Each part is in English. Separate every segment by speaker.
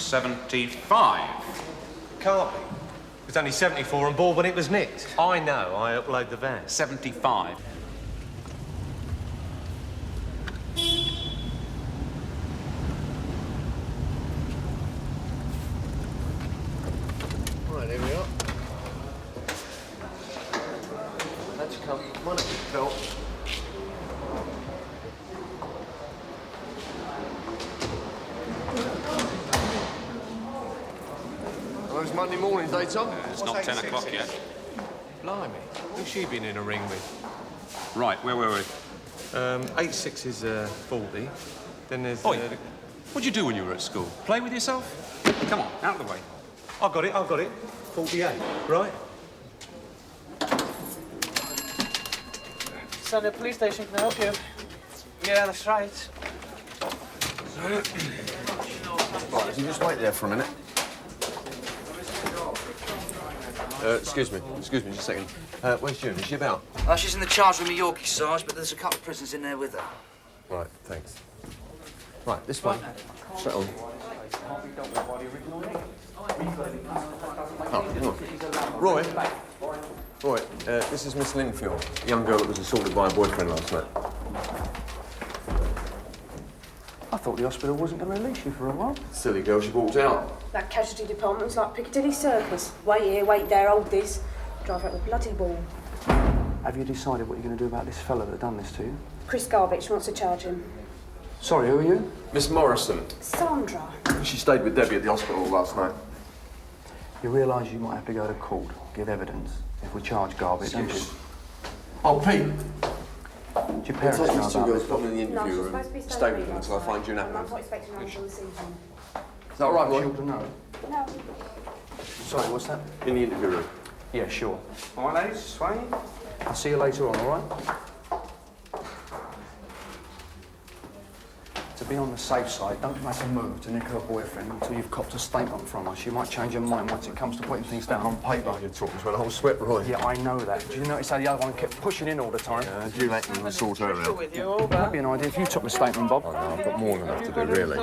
Speaker 1: 75.
Speaker 2: Can't be. It was only 74 on board when it was nicked. I know, I upload the van.
Speaker 1: 75.
Speaker 2: Right, here we are. Let's come. One of you, Phil. Those Monday mornings, eh, Tom?
Speaker 1: It's not 10 o'clock yet.
Speaker 2: Blimey. Who's she been in a ring with?
Speaker 1: Right, where were we?
Speaker 2: 86 is 40. Then there's...
Speaker 1: Oi, what'd you do when you were at school? Play with yourself? Come on, out of the way.
Speaker 2: I got it. 48, right?
Speaker 3: Sunday police station, can I help you? Yeah, that's right.
Speaker 4: Right, if you just wait there for a minute. Excuse me, just a second. Where's June? Is she about?
Speaker 5: She's in the charge room at Yorkie, Sarge, but there's a couple of prisoners in there with her.
Speaker 4: Right, thanks. Right, this way. Straight on. Oh, hang on. Roy, this is Miss Lindfield, a young girl that was assaulted by a boyfriend last night.
Speaker 6: I thought the hospital wasn't going to release you for a while.
Speaker 4: Silly girl, she walked out.
Speaker 7: That casualty department's like Piccadilly Circus. Wait here, wait there, hold this. Drive out the bloody ball.
Speaker 6: Have you decided what you're going to do about this fella that done this to you?
Speaker 7: Chris Garbage wants to charge him.
Speaker 6: Sorry, who are you?
Speaker 4: Miss Morrison.
Speaker 7: Sandra.
Speaker 4: She stayed with Debbie at the hospital last night.
Speaker 6: You realise you might have to go to court, give evidence, if we charge Garbage, don't you?
Speaker 4: Oh, Pete.
Speaker 6: Do your parents know
Speaker 4: Take these two
Speaker 6: about
Speaker 4: girls,
Speaker 6: this?
Speaker 4: put them in the interview room. Stay with them until I find June
Speaker 7: I'm
Speaker 4: Atman.
Speaker 7: not expecting answer this evening.
Speaker 4: Is that all right, Roy?
Speaker 6: Sure to know.
Speaker 7: No.
Speaker 6: Sorry, what's that?
Speaker 4: In the interview room.
Speaker 6: Yeah, sure.
Speaker 3: All right, ladies, swing.
Speaker 6: I'll see you later on, all right? To be on the safe side, don't make a move to nick her boyfriend until you've copped a statement from her. She might change her mind once it comes to putting things down on paper.
Speaker 4: You're talking to an old sweat, Roy.
Speaker 6: Yeah, I know that. Did you notice how the other one kept pushing in all the time?
Speaker 4: June Atman will sort her out.
Speaker 3: With you, all
Speaker 6: That'd be an idea if you took the statement, Bob.
Speaker 4: Oh, no, I've got more than enough to do, really.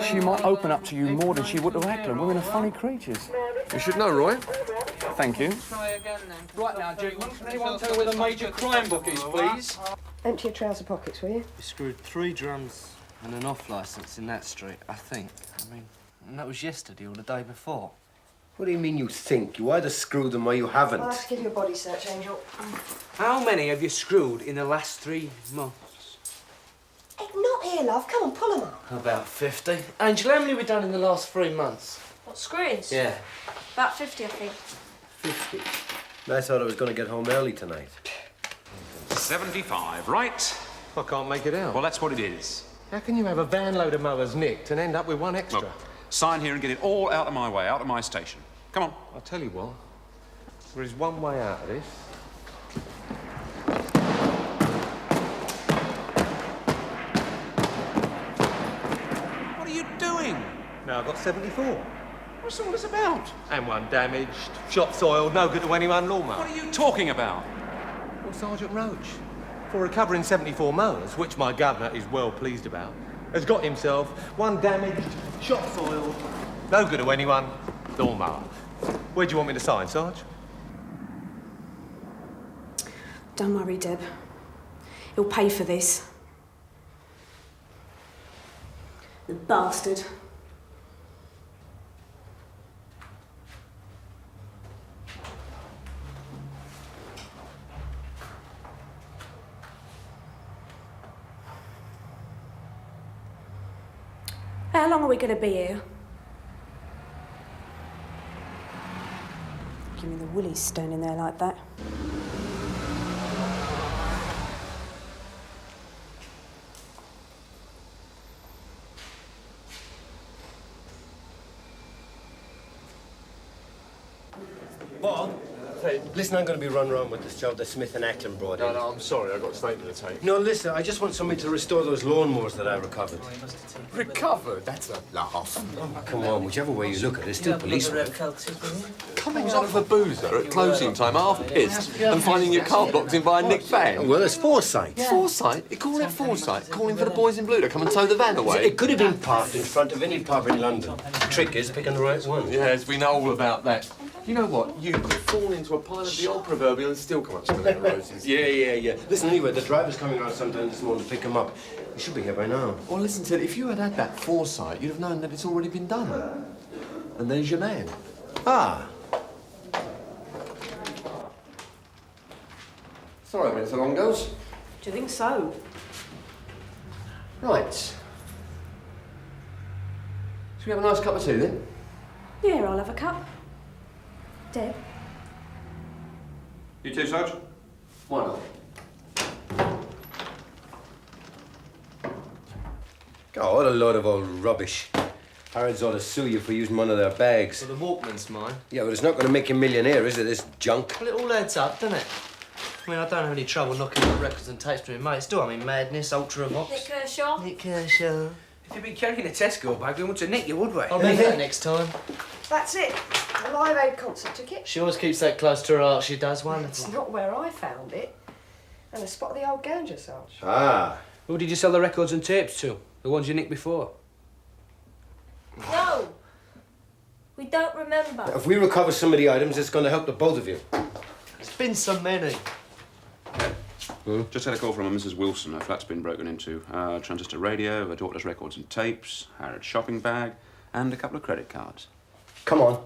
Speaker 6: She might open up to you more than she would to Ackland. Women are funny creatures.
Speaker 4: You should know, Roy.
Speaker 6: Thank you.
Speaker 3: Try again, then. Right now, gentlemen, can anyone tell where the major crime book is, please?
Speaker 7: Empty your trouser pockets, will you?
Speaker 8: We screwed 3 drums and an off licence in that street, I think. I mean, and that was yesterday or the day before.
Speaker 9: What do you mean you think? You either screwed them or you haven't.
Speaker 7: I'll have to give you a body search, Angel.
Speaker 8: How many have you screwed in the last 3 months?
Speaker 7: Hey, not here, love. Come on, pull them up.
Speaker 8: About 50. Angel, how many have we done in the last 3 months?
Speaker 10: What, screens?
Speaker 8: Yeah.
Speaker 10: About 50, I think.
Speaker 9: 50. I thought I was going to get home early tonight.
Speaker 1: 75, right?
Speaker 2: I can't make it out.
Speaker 1: Well, that's what it is.
Speaker 2: How can you have a van load of mowers nicked and end up with one extra?
Speaker 1: Look, sign here and get it all out of my way, out of my station. Come on.
Speaker 2: I'll tell you what. There is one way out of this.
Speaker 1: What are you doing?
Speaker 2: Now I've got 74.
Speaker 1: What's all this about?
Speaker 2: And one damaged, shop soiled, no good to anyone lawnmower.
Speaker 1: What are you talking about?
Speaker 2: Well, Sergeant Roach, for recovering 74 mowers, which my governor is well pleased about, has got himself one damaged, shop soiled, no good to anyone lawnmower. Where do you want me to sign, Sarge?
Speaker 7: Don't worry, Deb. He'll pay for this. The bastard. How long are we going to be here? Give me the willies standing there like that.
Speaker 9: Bob, Listen, I'm going to be run around with this job that Smith and Ackland brought in.
Speaker 4: No, I'm sorry. I've got a statement to take.
Speaker 9: No, listen, I just want somebody to restore those lawnmowers that I recovered.
Speaker 4: Recovered? That's a laugh.
Speaker 9: Oh, come on, whichever way you look at it, it's still police work.
Speaker 4: Coming out of a boozer at closing time, half pissed, and finding your car blocked in by a nicked van.
Speaker 9: Well, it's foresight.
Speaker 4: Foresight? You call it foresight? Calling for the boys in blue to come and tow the van away?
Speaker 9: It could have been parked in front of any pub in London. The trick is picking the right one.
Speaker 4: Yes, we know all about that. You know what? You could fall into a pile of the old proverbial and still come up smelling roses.
Speaker 9: Yeah. Listen, anyway, the driver's coming around sometime this morning to pick him up. He should be here by now.
Speaker 4: Well, listen to it. If you had had that foresight, you'd have known that it's already been done. And there's your man.
Speaker 9: Ah.
Speaker 4: Sorry I've been so long, girls.
Speaker 7: Do you think so?
Speaker 4: Right. Shall we have a nice cup of tea, then?
Speaker 7: Yeah, I'll have a cup. Deb?
Speaker 1: You too, Sarge?
Speaker 4: Why not?
Speaker 9: Oh, what a load of old rubbish. Harrods ought to sue you for using one of their bags.
Speaker 8: Well, the Walkman's mine.
Speaker 9: Yeah, but it's not going to make you a millionaire, is it, this junk?
Speaker 8: Well, it all adds up, doesn't it? I mean, I don't have any trouble knocking up records and tapes to my mates, do I? I mean, Madness, Ultra Vox.
Speaker 10: Nick Kershaw.
Speaker 8: Nick Kershaw.
Speaker 3: If you'd been carrying a Tesco bag, we want to nick you, would we?
Speaker 8: I'll be there next time.
Speaker 11: That's it. A Live Aid concert ticket.
Speaker 8: She always keeps that close to her heart, she does, one.
Speaker 11: It's not where I found it. And a spot of the old gouger, Sarge.
Speaker 9: Ah.
Speaker 3: Who did you sell the records and tapes to? The ones you nicked before?
Speaker 10: No. We don't remember.
Speaker 9: If we recover some of the items, it's going to help the both of you.
Speaker 8: There's been so many.
Speaker 1: Just had a call from a Mrs. Wilson. Her flat's been broken into. Transistor radio, her daughter's records and tapes, Harrod's shopping bag, and a couple of credit cards.
Speaker 9: Come on.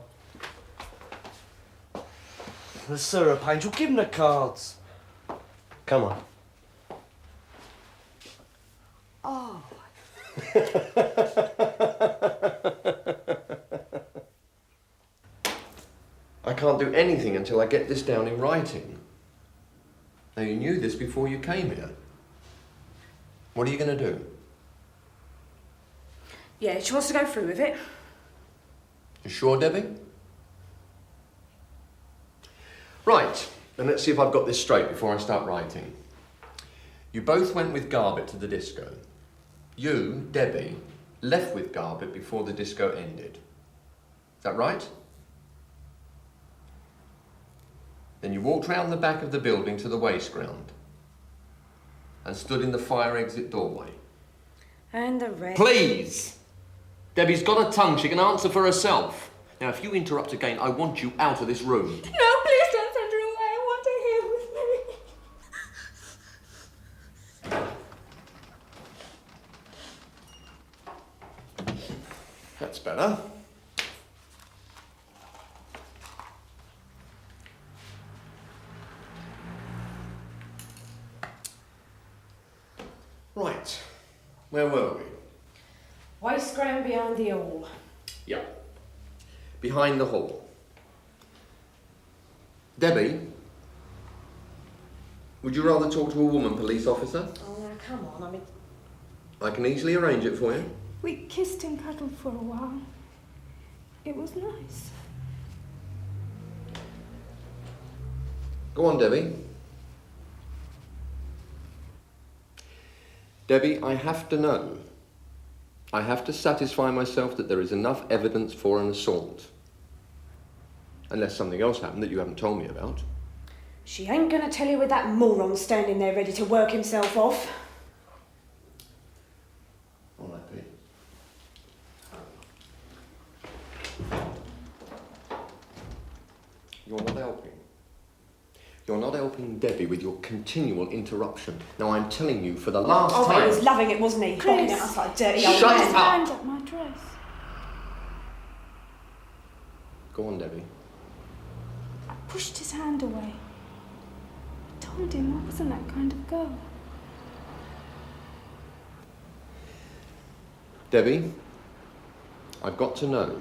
Speaker 8: The syrup angel, give him the cards.
Speaker 9: Come on.
Speaker 11: Oh.
Speaker 4: I can't do anything until I get this down in writing. Now, you knew this before you came here. What are you going to do?
Speaker 7: Yeah, she wants to go through with it.
Speaker 4: You sure, Debbie? Right, then let's see if I've got this straight before I start writing. You both went with Garbett to the disco. You, Debbie, left with Garbett before the disco ended. Is that right? Then you walked round the back of the building to the waste ground and stood in the fire exit doorway.
Speaker 7: And the rest.
Speaker 4: Please! Debbie's got a tongue. She can answer for herself. Now, if you interrupt again, I want you out of this room.
Speaker 10: No, please don't send her away. I want her here with me.
Speaker 4: That's better. Right. Where were we?
Speaker 7: Waste ground behind the hall.
Speaker 4: Yeah. Behind the hall. Debbie, would you rather talk to a woman police officer?
Speaker 7: Oh, now, come on, I mean...
Speaker 4: I can easily arrange it for you.
Speaker 10: We kissed and cuddled for a while. It was nice.
Speaker 4: Go on, Debbie. Debbie, I have to know. I have to satisfy myself that there is enough evidence for an assault. Unless something else happened that you haven't told me about.
Speaker 7: She ain't gonna tell you with that moron standing there ready to work himself off.
Speaker 4: All right, Pete. You're not helping. You're not helping Debbie with your continual interruption. Now, I'm telling you for the last
Speaker 7: Oh,
Speaker 4: time...
Speaker 7: he was loving it, wasn't he? Bocking at us like a dirty old
Speaker 4: Shut
Speaker 7: man.
Speaker 4: up!
Speaker 10: Hand up my dress.
Speaker 4: Go on, Debbie.
Speaker 10: I pushed his hand away. I told him I wasn't that kind of girl.
Speaker 4: Debbie, I've got to know.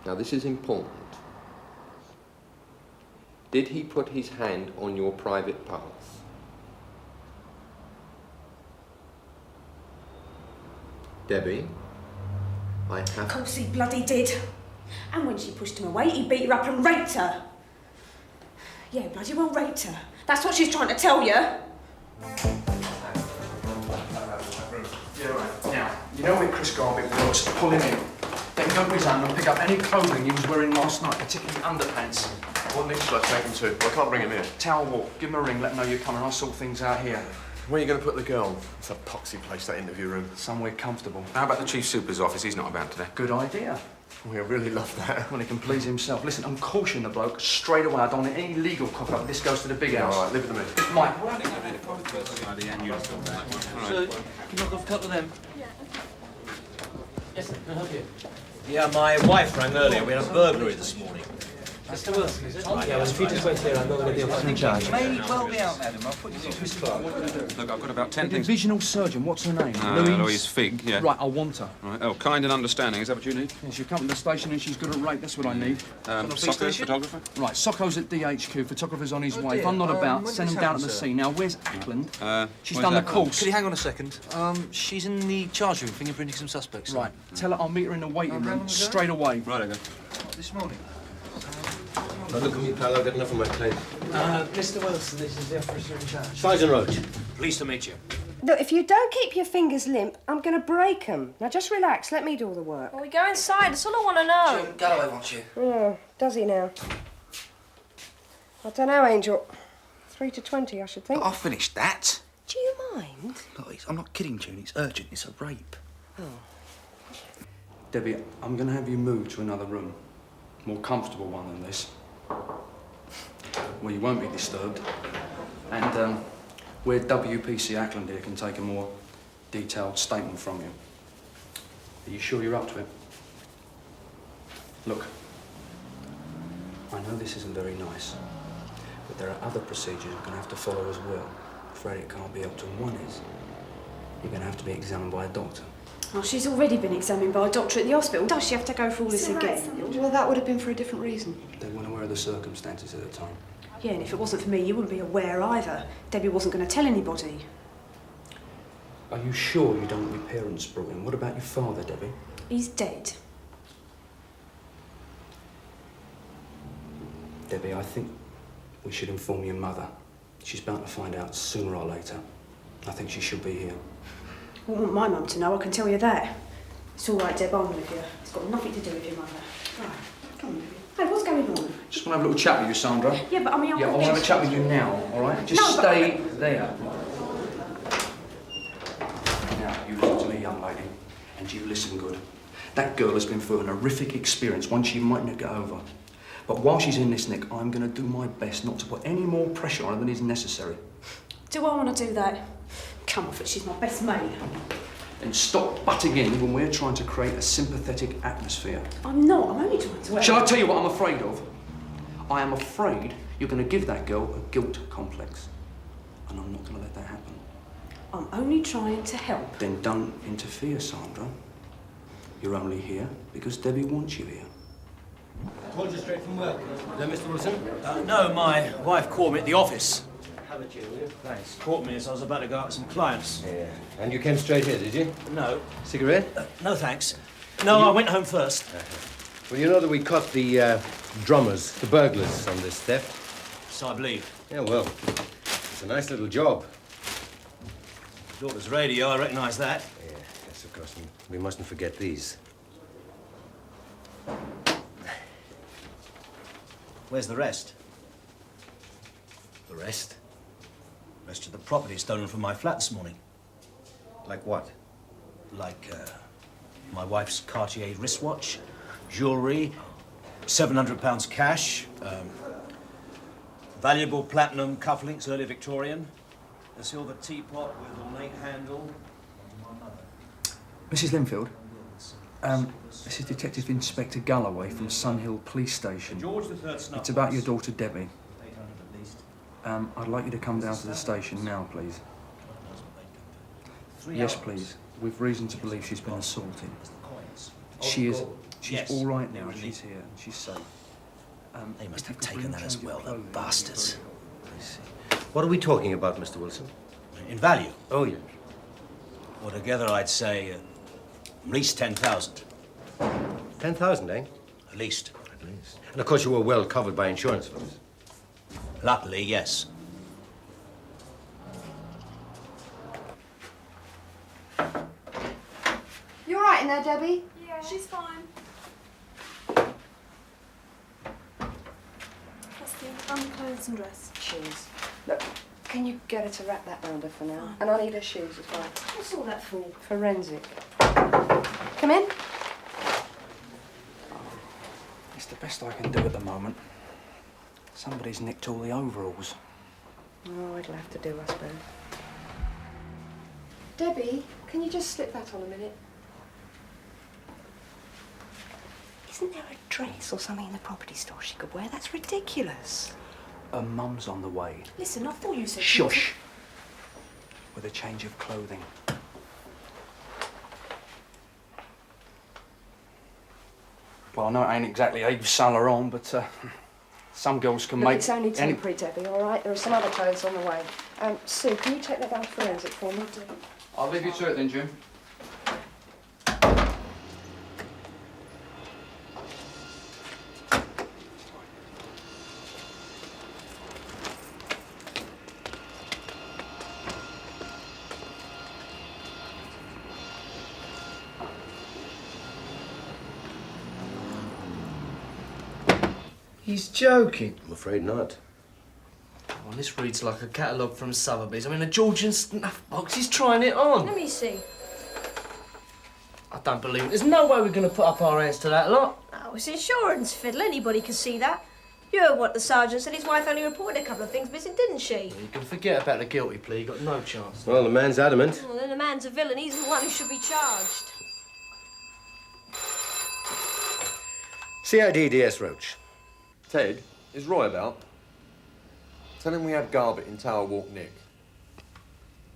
Speaker 4: Now, this is important. Did he put his hand on your private parts? Debbie, I have...
Speaker 7: Of course he bloody did. And when she pushed him away, he beat her up and raped her. Yeah, bloody well raped her. That's what she's trying to tell you.
Speaker 6: Yeah, right. Now, you know where Chris Garbutt works? Pull him in. Then go to his home and pick up any clothing he was wearing last night, particularly underpants.
Speaker 4: What next shall I take him to? I can't bring him here.
Speaker 6: Tower Walk. Give him a ring, let him know you're coming. I'll sort things out here.
Speaker 4: Where are you going to put the girl? It's a poxy place, that interview room.
Speaker 6: Somewhere comfortable.
Speaker 1: How about the Chief Super's office? He's not about today.
Speaker 6: Good idea.
Speaker 4: We really love that.
Speaker 6: Well, he can please himself. Listen, I'm cautioning the bloke straight away. I don't want any legal cock-up. This goes to the big house.
Speaker 4: All right, leave it to me.
Speaker 6: Mike.
Speaker 8: So, can knock off a couple of them?
Speaker 3: Yes, sir. Can I help you?
Speaker 12: Yeah, my wife rang earlier. We had a burglary this morning.
Speaker 3: Mr. Wilson, is it? Yeah, well, if you just wait here, I'm not going to be officer in charge.
Speaker 5: May well be out, madam. I'll put you through to Clark.
Speaker 1: Look, I've got about 10
Speaker 6: The
Speaker 1: things.
Speaker 6: divisional surgeon, what's her name?
Speaker 1: Louise Figg, yeah.
Speaker 6: Right, I want her.
Speaker 1: Right. Oh, kind and understanding. Is that what you need?
Speaker 6: Yeah, she'll come to the station and she's good at rape. That's what I need.
Speaker 1: Socko, photographer?
Speaker 6: Right, Socko's at DHQ. Photographer's on his way. If
Speaker 12: dear.
Speaker 6: I'm not about,
Speaker 12: When
Speaker 6: send
Speaker 12: did
Speaker 6: him
Speaker 12: this
Speaker 6: down
Speaker 12: happen,
Speaker 6: to the
Speaker 12: sir?
Speaker 6: scene. Now, where's Ackland? She's
Speaker 1: where's
Speaker 6: done the
Speaker 1: Ackland?
Speaker 6: course.
Speaker 8: Could you hang on a second? She's in the charge room fingerprinting some suspects.
Speaker 6: Right, tell her I'll meet her in the waiting room straight away.
Speaker 1: Right, I go.
Speaker 5: This morning.
Speaker 9: Now look at me, pal. I've got enough of my plate.
Speaker 3: Mr. Wilson, this is the officer in charge.
Speaker 9: Sergeant Roach.
Speaker 12: Pleased to meet you.
Speaker 11: Look, if you don't keep your fingers limp, I'm going to break them. Now, just relax. Let me do all the work.
Speaker 7: Well, we go inside. That's all I want to know.
Speaker 5: Jim Galloway wants you.
Speaker 11: Oh, does he now? I don't know, Angel. 3 to 20, I should think.
Speaker 5: I'll finish that.
Speaker 11: Do you mind?
Speaker 5: Look, I'm not kidding, June. It's urgent. It's a rape.
Speaker 6: Debbie, I'm going to have you moved to another room. More comfortable one than this. Where you won't be disturbed. And where WPC Ackland here can take a more detailed statement from you. Are you sure you're up to it? Look, I know this isn't very nice, but there are other procedures you're going to have to follow as well. I'm afraid it can't be helped, and one is you're going to have to be examined by a doctor.
Speaker 7: Oh, she's already been examined by a doctor at the hospital. Does she have to go through all this again?
Speaker 11: Well, that would have been for a different reason.
Speaker 6: They weren't aware of the circumstances at the time.
Speaker 7: Yeah, and if it wasn't for me, you wouldn't be aware either. Debbie wasn't going to tell anybody.
Speaker 6: Are you sure you don't want your parents brought in? What about your father, Debbie?
Speaker 7: He's dead.
Speaker 6: Debbie, I think we should inform your mother. She's bound to find out sooner or later. I think she should be here.
Speaker 7: I want my mum to know, I can tell you that. It's all right, Deb, I'm with you. It's got nothing to do with your mother. Right, come on, Debbie. Hey, what's going on?
Speaker 6: Just want to have a little chat with you, Sandra.
Speaker 7: Yeah, but I mean,
Speaker 6: Yeah, I want to have a chat with you now, all right? Just
Speaker 7: No,
Speaker 6: stay there. Now, you listen to me, young lady, and you listen good. That girl has been through an horrific experience, one she might not get over. But while she's in this, Nick, I'm going to do my best not to put any more pressure on her than is necessary.
Speaker 7: Do I want to do that? Come off it, she's my best mate.
Speaker 6: And stop butting in when we're trying to create a sympathetic atmosphere.
Speaker 7: I'm not, I'm only trying to help.
Speaker 6: Shall I tell you what I'm afraid of? I am afraid you're going to give that girl a guilt complex. And I'm not going to let that happen.
Speaker 7: I'm only trying to help.
Speaker 6: Then don't interfere, Sandra. You're only here because Debbie wants you here.
Speaker 9: Called you straight from work. Is that Mr. Wilson?
Speaker 12: No, my wife called me at the office.
Speaker 9: Have a chair, will you?
Speaker 12: Thanks. Caught me as I was about to go out with some clients.
Speaker 9: Yeah. And you came straight here, did you?
Speaker 12: No.
Speaker 9: Cigarette?
Speaker 12: No, thanks. No, I went home first.
Speaker 9: Well, you know that we caught the drummers, the burglars on this theft?
Speaker 12: So I believe.
Speaker 9: Yeah, well, it's a nice little job.
Speaker 12: Daughter's radio, I recognise that.
Speaker 9: Yeah, yes, of course. And we mustn't forget these.
Speaker 12: Where's the rest?
Speaker 9: The rest?
Speaker 12: Rest of the property stolen from my flat this morning.
Speaker 9: Like what?
Speaker 12: Like, my wife's Cartier wristwatch, jewellery, £700 cash, valuable platinum cufflinks, early Victorian, a silver teapot with ornate handle.
Speaker 6: Mrs. Linfield, this is Detective Inspector Galloway from Sunhill Police Station.
Speaker 12: George III snuff
Speaker 6: It's about your
Speaker 12: box.
Speaker 6: daughter, Debbie.
Speaker 12: 800 at least.
Speaker 6: I'd like you to come down to the station now, please.
Speaker 12: 3
Speaker 6: Yes,
Speaker 12: hours.
Speaker 6: please. We've reason to believe she's been assaulted.
Speaker 12: Coins.
Speaker 6: She's
Speaker 12: Yes.
Speaker 6: all right now.
Speaker 12: Really?
Speaker 6: She's here and she's safe.
Speaker 12: They must
Speaker 6: if you
Speaker 12: have
Speaker 6: could
Speaker 12: taken
Speaker 6: bring
Speaker 12: that as
Speaker 6: change of
Speaker 12: well, the
Speaker 6: clothing,
Speaker 12: bastards.
Speaker 9: I see. What are we talking about, Mr. Wilson?
Speaker 12: In value,
Speaker 9: Oh, yes.
Speaker 12: altogether I'd say at least 10,000.
Speaker 9: 10,000, eh?
Speaker 12: At least.
Speaker 9: At least. And of course you were well covered by insurance funds.
Speaker 12: Luckily, yes.
Speaker 11: You all right in there, Debbie?
Speaker 10: Yeah, she's fine. That's the unclothes and dress.
Speaker 11: Cheers. Look, can you get her to wrap that round her for now? And I need her shoes as well.
Speaker 7: What's all that for?
Speaker 11: Forensic. Come in.
Speaker 6: It's the best I can do at the moment. Somebody's nicked all the overalls.
Speaker 11: Oh, it'll have to do, I suppose. Debbie, can you just slip that on a minute? Isn't there a dress or something in the property store she could wear? That's ridiculous.
Speaker 6: Her mum's on the way.
Speaker 7: Listen, I thought you said...
Speaker 6: Shush! With a change of clothing. Well, I know it ain't exactly Yves Saint Laurent, but some girls can
Speaker 11: Look,
Speaker 6: make...
Speaker 11: it's only temporary, Debbie, all right? There are some other clothes on the way. Sue, can you take that down to forensic for me?
Speaker 6: I'll leave you to it then, Jim.
Speaker 8: He's joking.
Speaker 9: I'm afraid not.
Speaker 8: Well, this reads like a catalogue from Sotheby's. I mean, a Georgian snuff box. He's trying it on.
Speaker 7: Let me see.
Speaker 8: I don't believe it. There's no way we're going to put up our hands to that lot.
Speaker 7: Oh, it's insurance fiddle. Anybody can see that. You heard what the sergeant said. His wife only reported a couple of things missing, didn't she?
Speaker 8: You can forget about the guilty plea. You got no chance.
Speaker 9: Well, the man's adamant.
Speaker 7: Well, then the man's a villain. He's the one who should be charged.
Speaker 9: CID DS Roach.
Speaker 4: Ted, is Roy about? Tell him we had Garbett in Tower Walk Nick.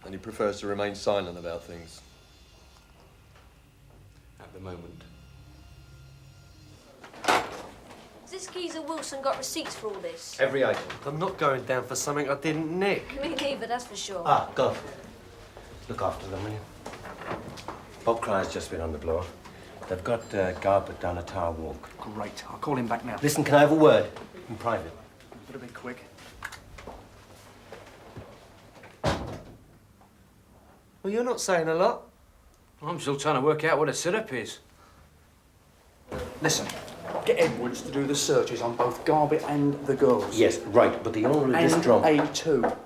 Speaker 4: And he prefers to remain silent about things. At the moment.
Speaker 7: Has this geezer Wilson got receipts for all this?
Speaker 9: Every item.
Speaker 8: I'm not going down for something I didn't nick.
Speaker 7: Me neither, that's for sure.
Speaker 9: Go. Look after them, will you? Bob Cryer's just been on the blower. They've got Garbett down at Tower Walk.
Speaker 6: Great. I'll call him back now.
Speaker 9: Listen, can I have a word? In private.
Speaker 6: Better be quick.
Speaker 8: Well, you're not saying a lot.
Speaker 6: I'm still trying to work out what a syrup is. Listen, get Edwards to do the searches on both Garbett and the girls.
Speaker 9: Yes, right, but the owner of this drum...
Speaker 6: A2.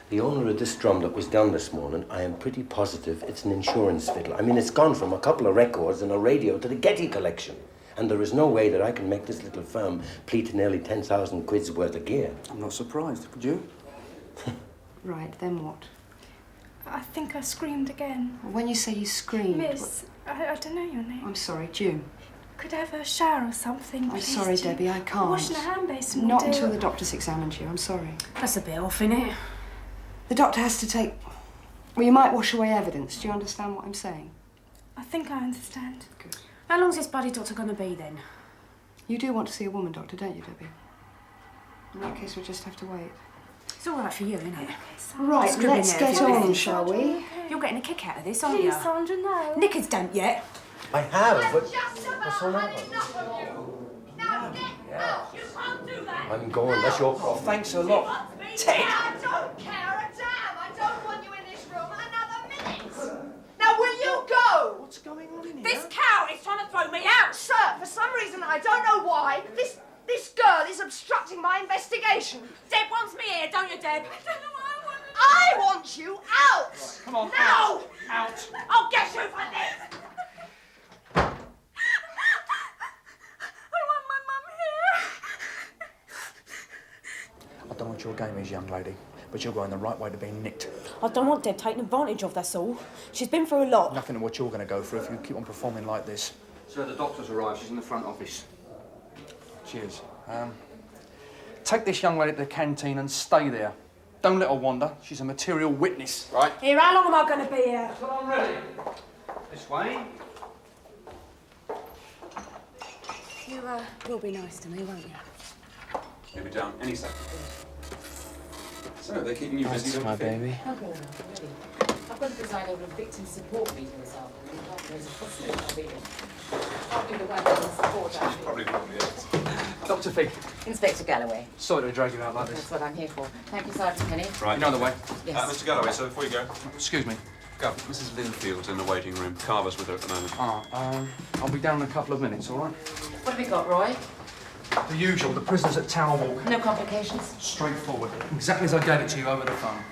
Speaker 9: The owner of this drum that was done this morning, I am pretty positive it's an insurance fiddle. I mean, it's gone from a couple of records and a radio to the Getty collection. And there is no way that I can make this little firm pleat nearly 10,000 quid's worth of gear.
Speaker 6: I'm not surprised, would you?
Speaker 11: Right, then what?
Speaker 10: I think I screamed again.
Speaker 11: When you say you screamed...
Speaker 10: Miss, I don't know your name.
Speaker 11: I'm sorry, June.
Speaker 10: Could I have a shower or something,
Speaker 11: I'm
Speaker 10: please,
Speaker 11: sorry,
Speaker 10: June?
Speaker 11: Debbie, I can't.
Speaker 10: Washing a hand basin will
Speaker 11: Not
Speaker 10: do.
Speaker 11: until the doctor's examined you, I'm sorry.
Speaker 7: That's a bit off, innit?
Speaker 11: The doctor has to take... Well, you might wash away evidence. Do you understand what I'm saying?
Speaker 10: I think I understand.
Speaker 11: Good.
Speaker 7: How long's this bloody doctor going to be, then?
Speaker 11: You do want to see a woman doctor, don't you, Debbie? In that case, we'll just have to wait.
Speaker 7: It's all right for you, isn't it?
Speaker 11: Right,
Speaker 7: Scribbling
Speaker 11: let's
Speaker 7: there,
Speaker 11: get
Speaker 7: if you
Speaker 11: on,
Speaker 7: wish.
Speaker 11: shall we?
Speaker 7: You're getting a kick out of this, aren't you?
Speaker 10: Please, Sandra, no.
Speaker 7: Knickers damp yet?
Speaker 9: I have, but...
Speaker 13: What's
Speaker 9: all that?
Speaker 13: Now get out! You can't do that!
Speaker 9: I'm going, that's your problem.
Speaker 6: Thanks a lot, Ted.
Speaker 13: I don't care a damn! I don't want you in this room another minute! Now will you go?
Speaker 8: What's going on in here?
Speaker 13: This cow is trying to throw me out! Sir, for some reason, I don't know why, this girl is obstructing my investigation. Deb wants me here, don't you, Deb? I don't know what I want you out!
Speaker 6: Come on,
Speaker 13: now!
Speaker 6: out.
Speaker 13: I'll get you for this! I want my mum here!
Speaker 6: I don't know what your game is, young lady, but you're going the right way to being nicked.
Speaker 7: I don't want Deb taking advantage of, that's all. She's been through a lot.
Speaker 6: Nothing to what you're going to go through if you keep on performing like this. Sir, the doctor's arrived. She's in the front office. Cheers. Take this young lady to the canteen and stay there. Don't let her wander. She's a material witness. Right?
Speaker 7: Here, how long am I going to be here?
Speaker 6: Till I'm ready. This way.
Speaker 11: You will be nice to me, won't you?
Speaker 1: You'll be down any second. So, they're keeping you busy, don't
Speaker 8: my
Speaker 1: you think?
Speaker 8: baby.
Speaker 14: I've got to preside over a victim support meeting this afternoon. There's a possibility I'll be here. I'll be the one to support that.
Speaker 1: Probably is.
Speaker 6: Dr. Fig.
Speaker 14: Inspector Galloway.
Speaker 6: Sorry to drag you out like this.
Speaker 14: That's what I'm here for. Thank you, Sergeant Penny.
Speaker 1: Right.
Speaker 6: You know the way?
Speaker 14: Yes.
Speaker 1: Mr. Galloway, so before you go.
Speaker 6: Excuse me.
Speaker 1: Go. Mrs. Lindfield's in the waiting room. Carver's with her at the moment.
Speaker 6: I'll be down in a couple of minutes, all right?
Speaker 14: What have we got, Roy?
Speaker 6: The usual, the prisoners at Tower Walk.
Speaker 14: No complications?
Speaker 6: Straightforward. Exactly as I gave it to you over the phone.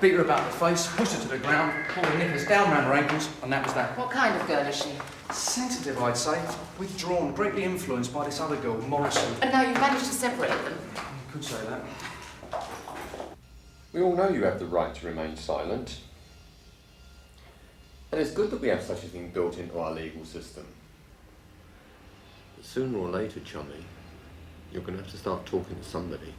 Speaker 6: Beat her about the face, pushed her to the ground, pulled her knickers down round her ankles, and that was that.
Speaker 14: What kind of girl is she?
Speaker 6: Sensitive, I'd say. Withdrawn, greatly influenced by this other girl, Morrison.
Speaker 14: And now you've managed to separate them.
Speaker 6: You could say that.
Speaker 4: We all know you have the right to remain silent. And it's good that we have such a thing built into our legal system. But sooner or later, Chummy, you're going to have to start talking to somebody.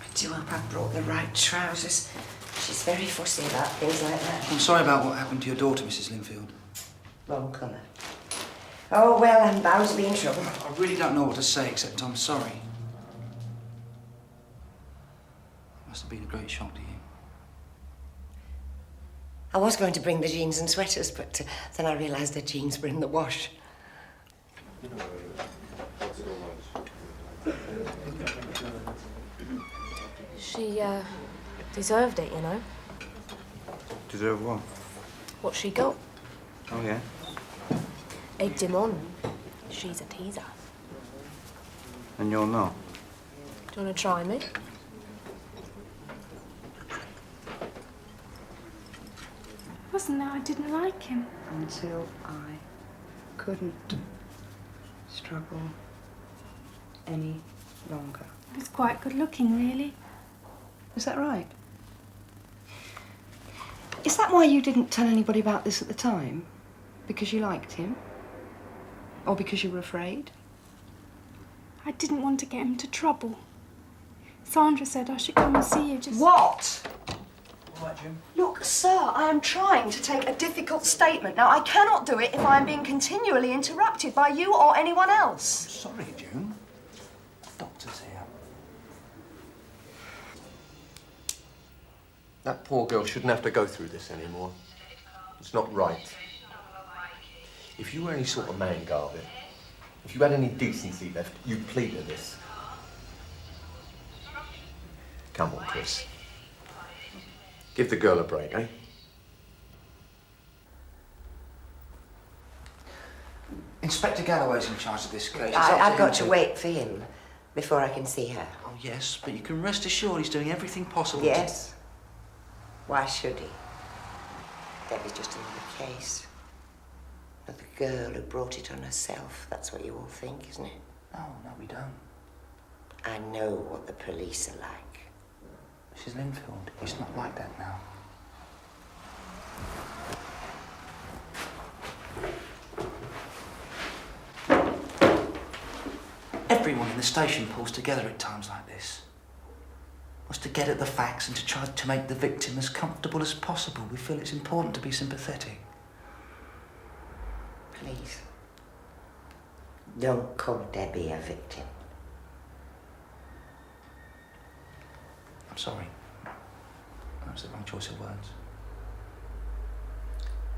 Speaker 11: I do hope I brought the right trousers. She's very fussy about things like that.
Speaker 6: I'm sorry about what happened to your daughter, Mrs. Lindfield.
Speaker 11: Wrong colour. Oh, well, I'm bound to be in trouble.
Speaker 6: I really don't know what to say, except I'm sorry. It must have been a great shock to you.
Speaker 11: I was going to bring the jeans and sweaters, but then I realised the jeans were in the wash.
Speaker 15: She, deserved it, you know.
Speaker 6: Deserve what?
Speaker 15: What she got.
Speaker 6: Oh, yeah?
Speaker 15: Egged him on. She's a teaser.
Speaker 6: And you're not?
Speaker 15: Do you want to try me?
Speaker 10: Wasn't that I didn't like him?
Speaker 16: Until I couldn't struggle any longer.
Speaker 10: He was quite good looking, really.
Speaker 16: Is that right? Is that why you didn't tell anybody about this at the time? Because you liked him? Or because you were afraid?
Speaker 10: I didn't want to get him into trouble. Sandra said I should come and see you just...
Speaker 11: What?
Speaker 6: All right, Jim.
Speaker 11: Look, sir, I am trying to take a difficult statement. Now, I cannot do it if I am being continually interrupted by you or anyone else.
Speaker 6: Sorry, June. Doctor's here.
Speaker 4: That poor girl shouldn't have to go through this anymore. It's not right. If you were any sort of man, Garvey, if you had any decency left, you'd plead to this. Come on, Chris. Give the girl a break, eh?
Speaker 6: Inspector Galloway's in charge of this case.
Speaker 11: I've got to wait for him before I can see her.
Speaker 6: Oh, yes, but you can rest assured he's doing everything possible
Speaker 11: Yes? Why should he? Debbie's just another case. Another girl who brought it on herself. That's what you all think, isn't it?
Speaker 6: No, we don't.
Speaker 11: I know what the police are like.
Speaker 6: Mrs. Lindfield, it's not like that now. Everyone in the station pulls together at times like this. Was to get at the facts and to try to make the victim as comfortable as possible. We feel it's important to be sympathetic.
Speaker 11: Please. Don't call Debbie a victim.
Speaker 6: I'm sorry. That was the wrong choice of words.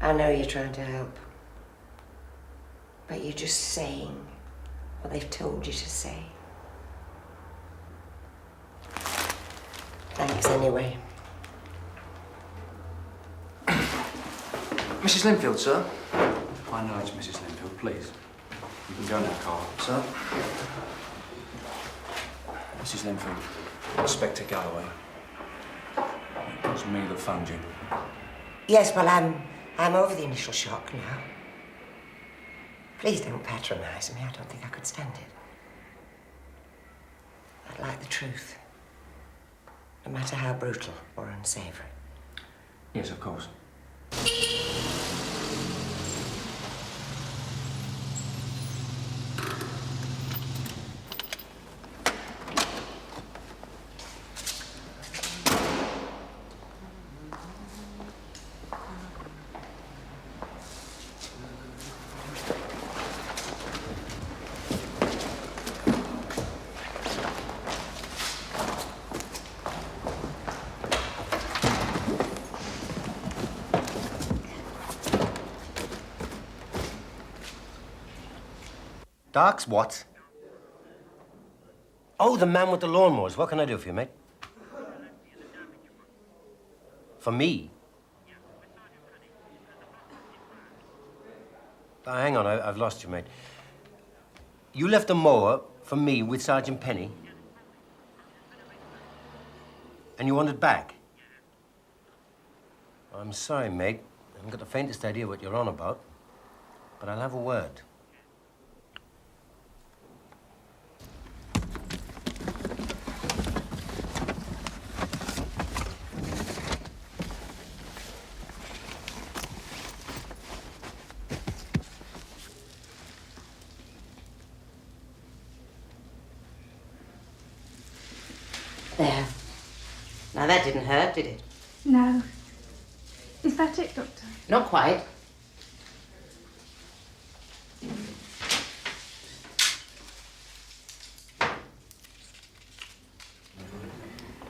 Speaker 11: I know you're trying to help. But you're just saying what they've told you to say. Thanks anyway.
Speaker 6: Mrs. Lindfield, sir? I know it's Mrs. Lindfield, please. You can go now, Carl. Sir? Mrs. Lindfield, Inspector Galloway. It was me that phoned you.
Speaker 11: Yes, well, I'm over the initial shock now. Please don't patronise me. I don't think I could stand it. I'd like the truth. No matter how brutal or unsavoury.
Speaker 6: Yes, of course.
Speaker 2: Dark's what?
Speaker 9: Oh, the man with the lawnmowers. What can I do for you, mate? For me? Oh, hang on, I've lost you, mate. You left a mower for me with Sergeant Penny? And you want it back? I'm sorry, mate. I haven't got the faintest idea what you're on about. But I'll have a word.
Speaker 11: There. Now that didn't hurt, did it?
Speaker 10: No. Is that it, Doctor?
Speaker 11: Not quite.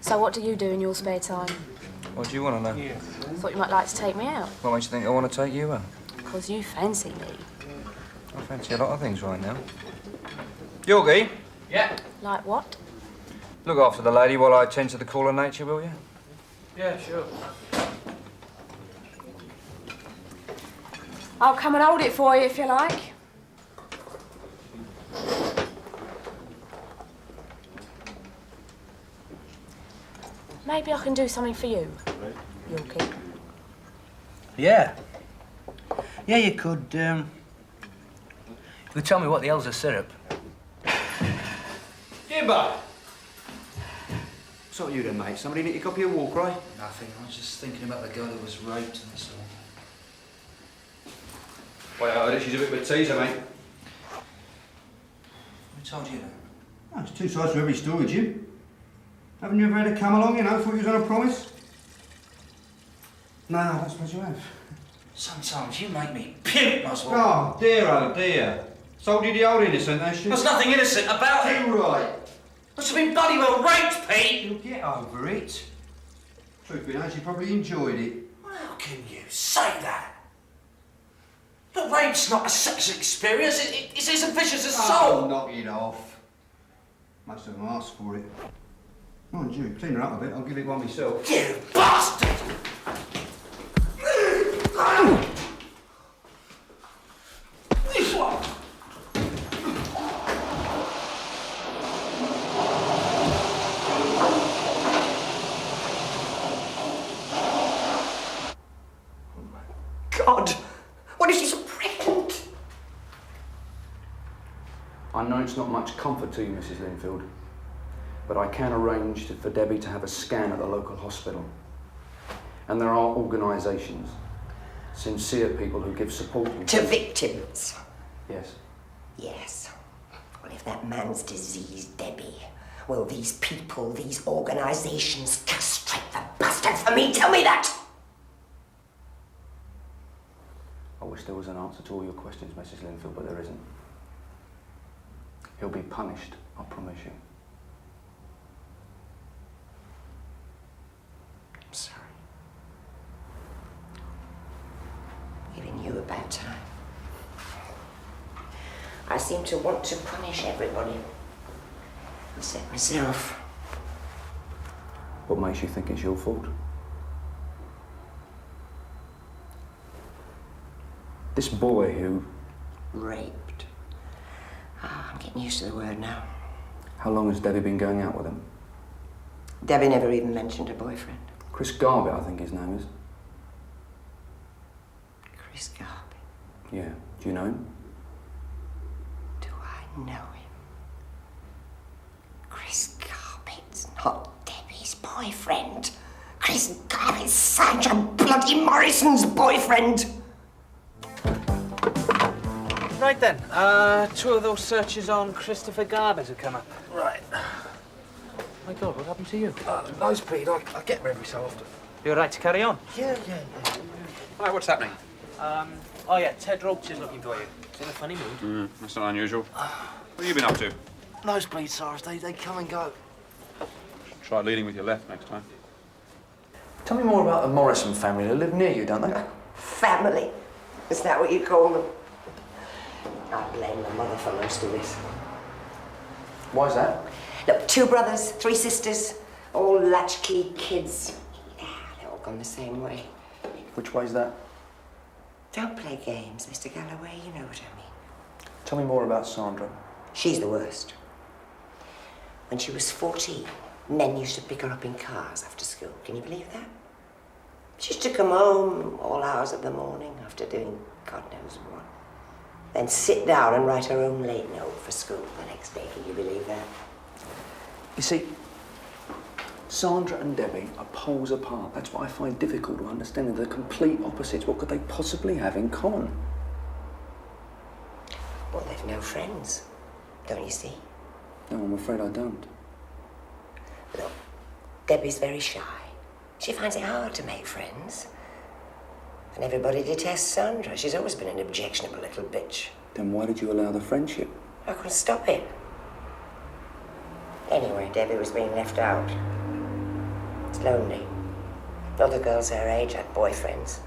Speaker 15: So what do you do in your spare time?
Speaker 3: What do you want to know?
Speaker 15: I thought you might like to take me out.
Speaker 3: What makes you think I want to take you out?
Speaker 15: Because you fancy me.
Speaker 3: I fancy a lot of things right now. Yorkie?
Speaker 8: Yeah?
Speaker 15: Like what?
Speaker 3: Look after the lady while I attend to the call of nature, will you?
Speaker 8: Yeah, sure.
Speaker 15: I'll come and hold it for you if you like. Maybe I can do something for you, Yorkie.
Speaker 8: Yeah. Yeah, you could, you could tell me what the hell's a syrup.
Speaker 6: Gibber! What's up with you then, mate? Somebody need your copy of War Cry?
Speaker 5: Nothing. I was just thinking about the girl who was raped and that's all.
Speaker 6: Well, I heard it. She's a bit of a teaser, mate.
Speaker 5: Who told you that?
Speaker 17: Oh, it's two sides to every story, Jim. Haven't you ever had a come along, you know, thought you was on a promise? No, I don't suppose you have.
Speaker 5: Sometimes you make me pimp, Oswald.
Speaker 17: Oh, dear. Sold you the old innocent, has she?
Speaker 5: There's nothing innocent about it.
Speaker 17: Too right.
Speaker 5: Must have been bloody well raped, Pete.
Speaker 17: You'll get over it. Truth be known, she probably enjoyed it.
Speaker 5: How can you say that? But rape's not a sex experience. It's as vicious as soul.
Speaker 17: Oh, knock it off. Most of them ask for it. Mind you, clean her up a bit. I'll give it one myself.
Speaker 5: You bastard! God! What if she's pregnant?
Speaker 6: I know it's not much comfort to you, Mrs. Lindfield, but I can arrange for Debbie to have a scan at the local hospital. And there are organisations, sincere people who give support
Speaker 11: To victims?
Speaker 6: Yes.
Speaker 11: Yes. Well, if that man's diseased, Debbie, will these people, these organisations castrate the bastard for me? Tell me that!
Speaker 6: I wish there was an answer to all your questions, Mrs. Lindfield, but there isn't. He'll be punished, I promise you.
Speaker 11: I'm sorry. Giving you a bad time. I seem to want to punish everybody, except myself.
Speaker 6: What makes you think it's your fault? This boy who...
Speaker 11: Raped. I'm getting used to the word now.
Speaker 6: How long has Debbie been going out with him?
Speaker 11: Debbie never even mentioned her boyfriend.
Speaker 6: Chris Garbutt, I think his name is.
Speaker 11: Chris Garbutt.
Speaker 6: Yeah. Do you know him?
Speaker 11: Do I know him? Chris Garbutt's not Debbie's boyfriend. Chris Garbutt's Sergeant Bloody Morrison's boyfriend.
Speaker 8: Right then, two of those searches on Christopher Garbutt have come up. Right. My God, what happened to you?
Speaker 5: No speed. I get there every so often.
Speaker 8: You're right to carry on?
Speaker 5: Yeah.
Speaker 1: Hi, what's happening?
Speaker 8: Oh yeah, Ted Roach is looking for you. He's in a funny mood.
Speaker 1: That's not unusual. What have you been up to?
Speaker 5: Nosebleed, Sarge. They come and go.
Speaker 1: Try leading with your left next time.
Speaker 5: Tell me more about the Morrison family. They live near you, don't they?
Speaker 11: Family. Is that what you call them? I blame the mother for most of this.
Speaker 6: Why's that?
Speaker 11: Look, 2 brothers, 3 sisters, all latchkey kids. Yeah, they're all gone the same way.
Speaker 6: Which way's that?
Speaker 11: Don't play games, Mr. Galloway. You know what I mean.
Speaker 6: Tell me more about Sandra.
Speaker 11: She's the worst. When she was 14, men used to pick her up in cars after school. Can you believe that? She used to come home all hours of the morning after doing God knows what. Then sit down and write her own late note for school the next day. Can you believe that?
Speaker 6: You see, Sandra and Debbie are poles apart. That's what I find difficult to understand. They're complete opposites. What could they possibly have in common?
Speaker 11: Well, they've no friends, don't you see?
Speaker 6: No, I'm afraid I don't.
Speaker 11: Look, Debbie's very shy. She finds it hard to make friends. And everybody detests Sandra. She's always been an objectionable little bitch.
Speaker 6: Then why did you allow the friendship?
Speaker 11: I couldn't stop it. Anyway, Debbie was being left out. It's lonely. Other girls her age had boyfriends.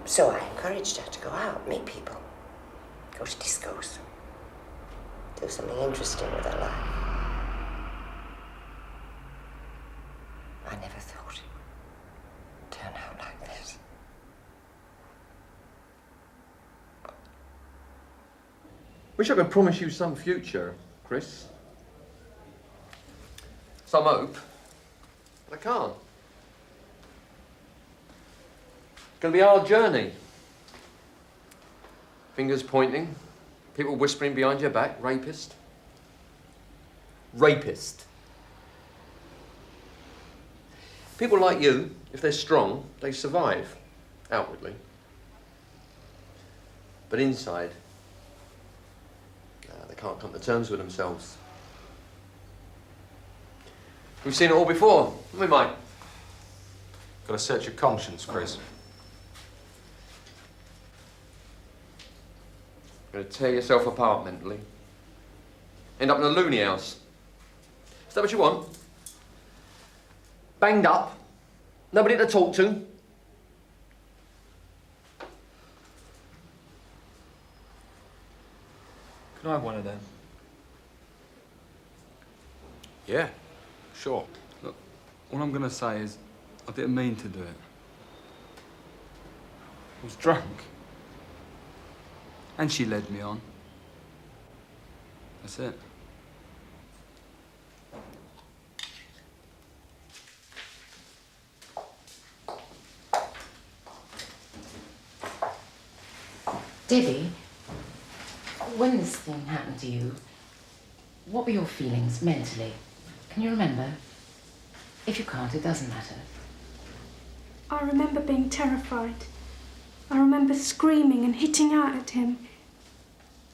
Speaker 11: So I encouraged her to go out, meet people. Go to discos. Do something interesting with her life. I never thought it'd turn out like this.
Speaker 4: Wish I could promise you some future, Chris. Some hope. But I can't. It's going to be a hard journey. Fingers pointing. People whispering behind your back. Rapist. Rapist. People like you, if they're strong, they survive. Outwardly. But inside, they can't come to terms with themselves. We've seen it all before, haven't we, Mike?
Speaker 1: Got to search your conscience, Chris.
Speaker 4: You're going to tear yourself apart mentally. End up in a loony house. Is that what you want? Banged up? Nobody to talk to?
Speaker 3: Can I have one of them?
Speaker 1: Yeah, sure.
Speaker 6: Look, all I'm going to say is I didn't mean to do it. I was drunk. And she led me on. That's it.
Speaker 14: Debbie, when this thing happened to you, what were your feelings mentally? Can you remember? If you can't, it doesn't matter.
Speaker 10: I remember being terrified. I remember screaming and hitting out at him.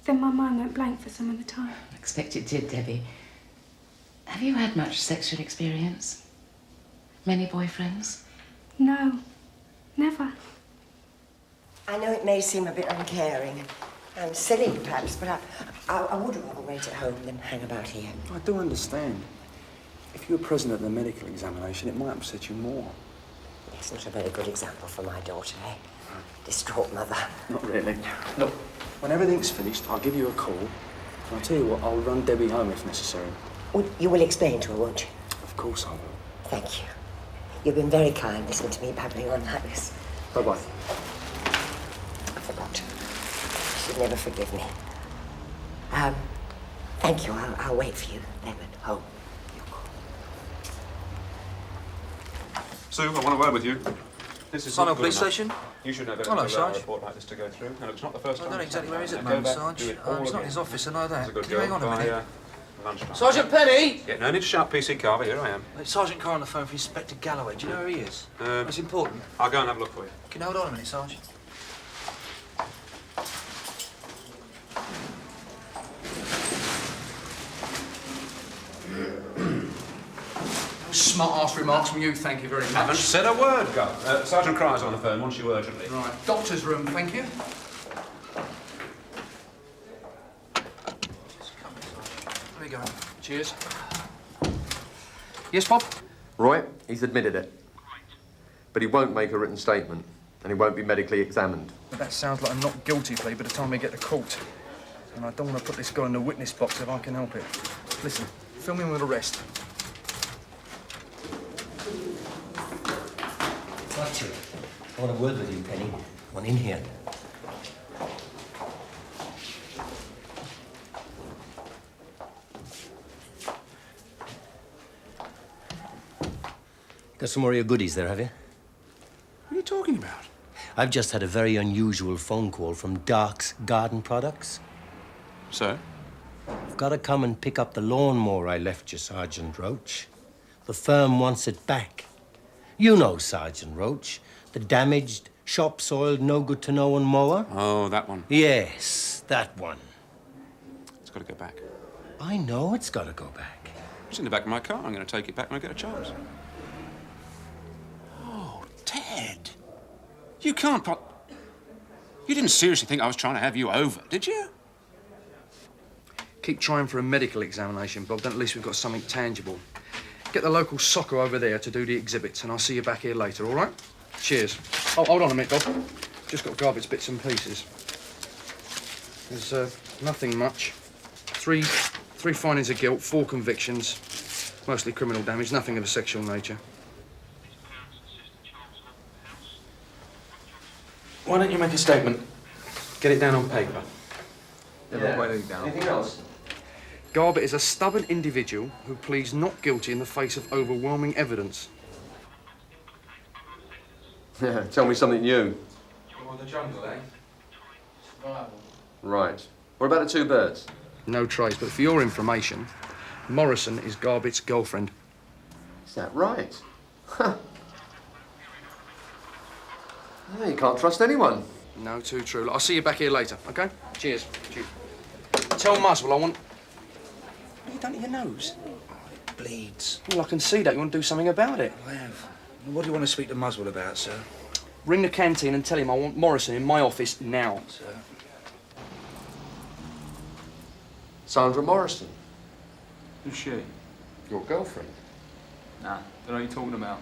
Speaker 10: Then my mind went blank for some of the time.
Speaker 14: I expect it did, Debbie. Have you had much sexual experience? Many boyfriends?
Speaker 10: No, never.
Speaker 11: I know it may seem a bit uncaring and silly, perhaps, but I would rather wait at home than hang about here.
Speaker 6: I do understand. If you were present at the medical examination, it might upset you more.
Speaker 11: It's not a very good example for my daughter, eh? Distraught mother.
Speaker 6: Not really. Look, when everything's finished, I'll give you a call. And I'll tell you what, I'll run Debbie home if necessary.
Speaker 11: Well, you will explain to her, won't you?
Speaker 6: Of course I will.
Speaker 11: Thank you. You've been very kind listening to me babbling on like this.
Speaker 6: Bye-bye.
Speaker 11: I forgot. She'd never forgive me. Thank you. I'll wait for you then at home.
Speaker 1: Sue, I want a word with you. This is
Speaker 3: Salthouse police station?
Speaker 1: You should know better
Speaker 3: Hello,
Speaker 1: than to allow a
Speaker 3: Sarge.
Speaker 1: report like this to go through. And it's not the first
Speaker 3: I
Speaker 1: time.
Speaker 3: don't know exactly where he is at the
Speaker 1: Go
Speaker 3: moment,
Speaker 1: back,
Speaker 3: Sarge.
Speaker 1: do it all
Speaker 3: He's not in
Speaker 1: again.
Speaker 3: his office, I know
Speaker 1: That's
Speaker 3: that.
Speaker 1: a good
Speaker 3: Can you hang
Speaker 1: girl.
Speaker 3: on a
Speaker 1: By,
Speaker 3: minute?
Speaker 1: lunchtime.
Speaker 3: Sergeant Penny!
Speaker 1: Yeah, no need to shout PC Carver, here I am.
Speaker 3: It's Sergeant Cryer on the phone for Inspector Galloway. Do you know where he is? It's important.
Speaker 1: I'll go and have a look for you.
Speaker 3: Can you hold on a minute, Sarge? Smart-ass remarks from you, thank you very much.
Speaker 1: Haven't said a word, Gov. Sergeant Cryer's on the phone, wants you urgently.
Speaker 3: Right, doctor's room, thank you. There you go. Cheers. Yes, Bob?
Speaker 4: Roy, he's admitted it. But he won't make a written statement, and he won't be medically examined.
Speaker 6: But that sounds like a not guilty plea by the time we get to court. And I don't want to put this guy in the witness box if I can help it. Listen, fill me in with the rest.
Speaker 9: Got you. I want a word with you, Penny. One in here. Got some more of your goodies there, have you?
Speaker 6: What are you talking about?
Speaker 9: I've just had a very unusual phone call from Dark's Garden Products.
Speaker 1: So?
Speaker 9: I've got to come and pick up the lawnmower I left you, Sergeant Roach. The firm wants it back. You know Sergeant Roach. The damaged, shop-soiled, no-good-to-no-one mower.
Speaker 1: Oh, that one.
Speaker 9: Yes, that one.
Speaker 1: It's got to go back.
Speaker 9: I know it's got to go back.
Speaker 1: It's in the back of my car. I'm going to take it back when I get a chance. Ted, you can't You didn't seriously think I was trying to have you over, did you?
Speaker 6: Keep trying for a medical examination, Bob. Then at least we've got something tangible. Get the local soccer over there to do the exhibits, and I'll see you back here later, all right? Cheers. Oh, hold on a minute, Bob. Just got garbage bits and pieces. There's nothing much. Three findings of guilt, 4 convictions, mostly criminal damage, nothing of a sexual nature. Why don't you make a statement? Get it down on paper.
Speaker 4: Anything else?
Speaker 6: Garbutt is a stubborn individual who pleads not guilty in the face of overwhelming evidence.
Speaker 4: Yeah, tell me something new.
Speaker 6: Well, the jungle, eh? Survival.
Speaker 4: Right. What about the 2 birds?
Speaker 6: No trace, but for your information, Morrison is Garbutt's girlfriend.
Speaker 4: Is that right? Huh. No, you can't trust anyone.
Speaker 6: No, too true. I'll see you back here later, OK? Cheers. Cheers. Tell Muswell I want... What have you done to your nose?
Speaker 17: It bleeds.
Speaker 6: Well, I can see that. You want to do something about it.
Speaker 17: I have. What do you want to speak to Muswell about, sir?
Speaker 6: Ring the canteen and tell him I want Morrison in my office now.
Speaker 17: Sir.
Speaker 4: Sandra Morrison.
Speaker 3: Who's she?
Speaker 4: Your girlfriend.
Speaker 3: Nah, don't know what you're talking about.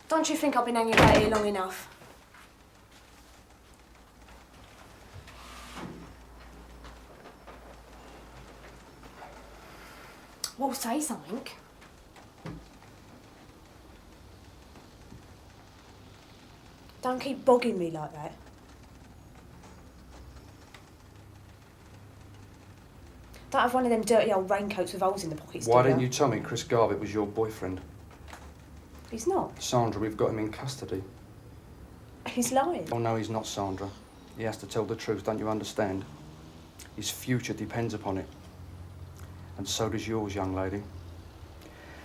Speaker 15: Don't you think I've been hanging about here long enough? Well, say something. Don't keep bogging me like that. Don't have one of them dirty old raincoats with holes in the pockets,
Speaker 6: Why
Speaker 15: do
Speaker 6: didn't you tell me Chris Garbutt was your boyfriend?
Speaker 15: He's not.
Speaker 6: Sandra, we've got him in custody.
Speaker 15: He's lying.
Speaker 6: Oh, no, he's not, Sandra. He has to tell the truth, don't you understand? His future depends upon it. And so does yours, young lady.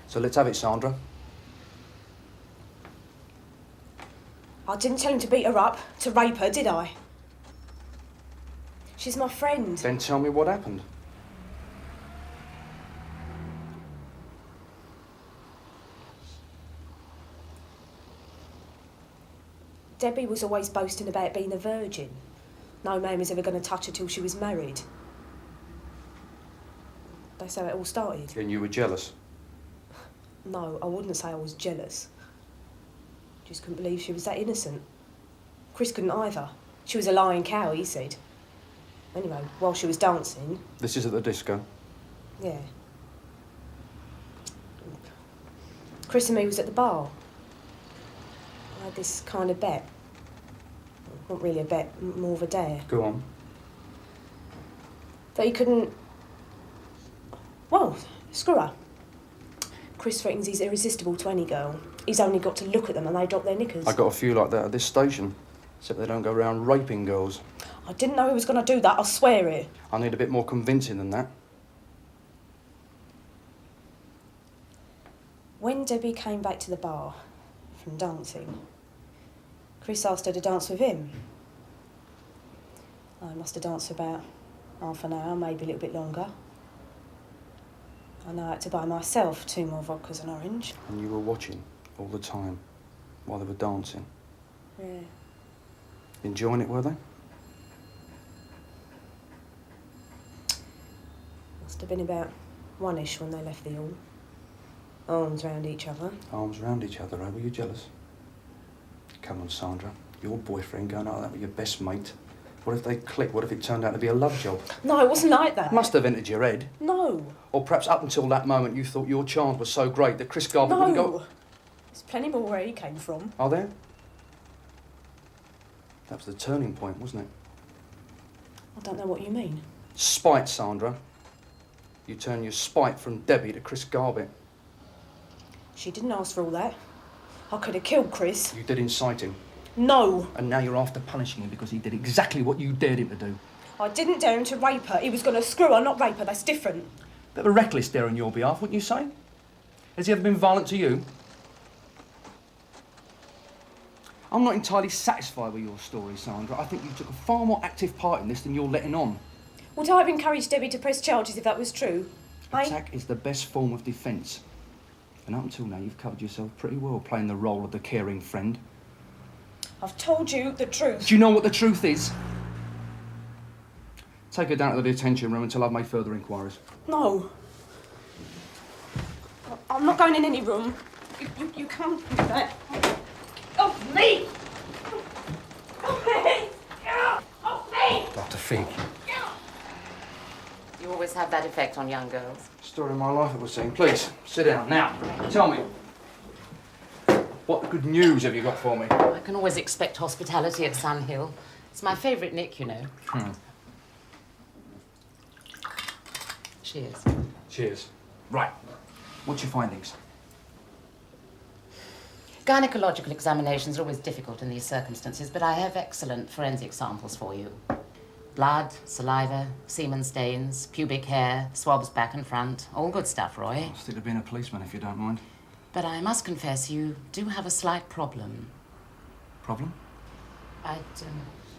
Speaker 6: So let's have it, Sandra.
Speaker 15: I didn't tell him to beat her up, to rape her, did I? She's my friend.
Speaker 6: Then tell me what happened.
Speaker 15: Debbie was always boasting about being a virgin. No man was ever going to touch her till she was married. That's how it all started.
Speaker 6: And you were jealous?
Speaker 15: No, I wouldn't say I was jealous. Just couldn't believe she was that innocent. Chris couldn't either. She was a lying cow, he said. Anyway, while she was dancing...
Speaker 6: This is at the disco?
Speaker 15: Yeah. Chris and me was at the bar. I had this kind of bet. Not really a bet, more of a dare.
Speaker 6: Go on.
Speaker 15: That he couldn't... Well, screw her. Chris reckons he's irresistible to any girl. He's only got to look at them and they drop their knickers.
Speaker 6: I got a few like that at this station. Except they don't go around raping girls.
Speaker 15: I didn't know he was going to do that, I swear it.
Speaker 6: I need a bit more convincing than that.
Speaker 15: When Debbie came back to the bar from dancing, Chris asked her to dance with him. I must have danced for about half an hour, maybe a little bit longer. I know I had to buy myself 2 more vodkas and orange.
Speaker 6: And you were watching all the time while they were dancing?
Speaker 15: Yeah.
Speaker 6: Enjoying it, were they?
Speaker 15: Must have been about 1-ish when they left the hall. Arms round each other.
Speaker 6: Arms round each other, eh? Were you jealous? Come on, Sandra. Your boyfriend going out like that with your best mate. What if they clicked? What if it turned out to be a love job?
Speaker 15: No, it wasn't like that.
Speaker 6: Must have entered your head.
Speaker 15: No.
Speaker 6: Or perhaps up until that moment you thought your chance was so great that Chris Garbett wouldn't go...
Speaker 15: There's plenty more where he came from.
Speaker 6: Are there? That was the turning point, wasn't it?
Speaker 15: I don't know what you mean.
Speaker 6: Spite, Sandra. You turn your spite from Debbie to Chris Garbett.
Speaker 15: She didn't ask for all that. I could have killed Chris.
Speaker 6: You did incite him.
Speaker 15: No.
Speaker 6: And now you're after punishing him because he did exactly what you dared him to do.
Speaker 15: I didn't dare him to rape her. He was going to screw her, not rape her. That's different.
Speaker 6: Bit of a reckless dare on your behalf, wouldn't you say? Has he ever been violent to you? I'm not entirely satisfied with your story, Sandra. I think you took a far more active part in this than you're letting on.
Speaker 15: Would I have encouraged Debbie to press charges if that was true?
Speaker 6: Attack is the best form of defence. And up until now, you've covered yourself pretty well playing the role of the caring friend.
Speaker 15: I've told you the truth.
Speaker 6: Do you know what the truth is? Take her down to the detention room until I've made further inquiries.
Speaker 15: No. I'm not going in any room. You can't do that. Off me! Off me! Off me!
Speaker 6: Dr. Fink.
Speaker 14: You always have that effect on young girls.
Speaker 6: Story of my life, it would seem. Please, sit down. Now, tell me. What good news have you got for me?
Speaker 14: I can always expect hospitality at Sun Hill. It's my favourite nick, you know. Cheers.
Speaker 6: Cheers. Right. What's your findings?
Speaker 14: Gynecological examinations are always difficult in these circumstances, but I have excellent forensic samples for you. Blood, saliva, semen stains, pubic hair, swabs back and front. All good stuff, Roy.
Speaker 6: I'll stick to being a policeman if you don't mind.
Speaker 14: But I must confess you do have a slight problem.
Speaker 6: Problem?
Speaker 14: I'd